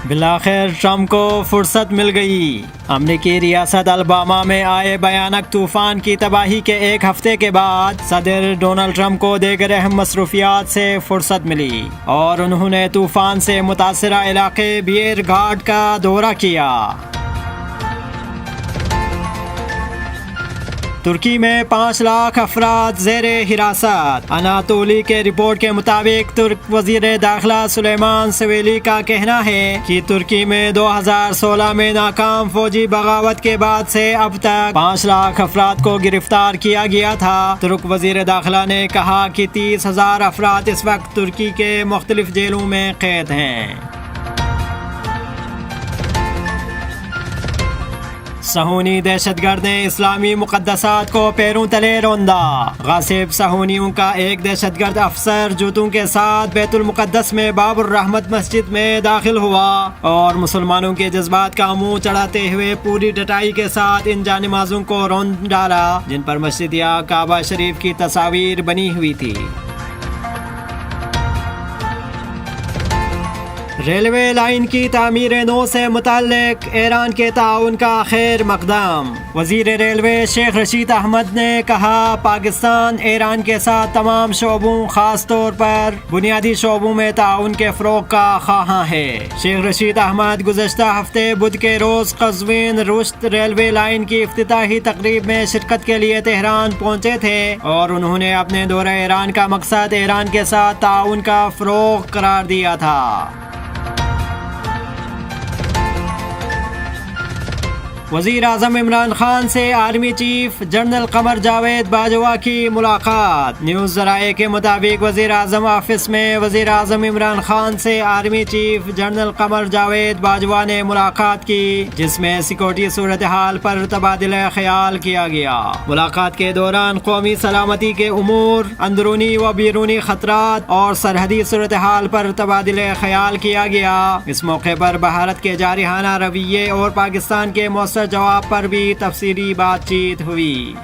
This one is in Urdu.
بالآخر ٹرمپ کو فرصت مل گئی۔ امریکی ریاست الاباما میں آئے بھیانک طوفان کی تباہی کے ایک ہفتے کے بعد صدر ڈونلڈ ٹرمپ کو دیگر اہم مصروفیات سے فرصت ملی اور انہوں نے طوفان سے متاثرہ علاقے بیئر گھاٹ کا دورہ کیا۔ ترکی میں 5 لاکھ افراد زیر حراست۔ اناتولی کے رپورٹ کے مطابق ترک وزیر داخلہ سلیمان سویلی کا کہنا ہے کہ ترکی میں 2016 میں ناکام فوجی بغاوت کے بعد سے اب تک 5 لاکھ افراد کو گرفتار کیا گیا تھا۔ ترک وزیر داخلہ نے کہا کہ 30,000 افراد اس وقت ترکی کے مختلف جیلوں میں قید ہیں۔ صہیونی دہشت گرد نے اسلامی مقدسات کو پیروں تلے روندا۔ غاصب صہیونیوں کا ایک دہشت گرد افسر جوتوں کے ساتھ بیت المقدس میں باب الرحمت مسجد میں داخل ہوا اور مسلمانوں کے جذبات کا منہ چڑھاتے ہوئے پوری ڈٹائی کے ساتھ ان جانمازوں کو رون ڈالا جن پر مسجد یا کعبہ شریف کی تصاویر بنی ہوئی تھی۔ ریلوے لائن کی تعمیر نو سے متعلق ایران کے تعاون کا خیر مقدم۔ وزیر ریلوے شیخ رشید احمد نے کہا پاکستان ایران کے ساتھ تمام شعبوں خاص طور پر بنیادی شعبوں میں تعاون کے فروغ کا خواہاں ہے۔ شیخ رشید احمد گزشتہ ہفتے بدھ کے روز قزوین رشت ریلوے لائن کی افتتاحی تقریب میں شرکت کے لیے تہران پہنچے تھے اور انہوں نے اپنے دورہ ایران کا مقصد ایران کے ساتھ تعاون کا فروغ قرار دیا تھا۔ وزیر اعظم عمران خان سے army chief general Qamar Javed Bajwa کی ملاقات۔ نیوز ذرائع کے مطابق وزیر اعظم آفس میں وزیر اعظم عمران خان سے army chief general Qamar Javed Bajwa نے ملاقات کی جس میں سیکورٹی صورتحال پر تبادلہ خیال کیا گیا۔ ملاقات کے دوران قومی سلامتی کے امور، اندرونی و بیرونی خطرات اور سرحدی صورتحال پر تبادلہ خیال کیا گیا۔ اس موقع پر بھارت کے جارحانہ رویے اور پاکستان کے مؤثر جواب پر بھی تفصیلی بات چیت ہوئی۔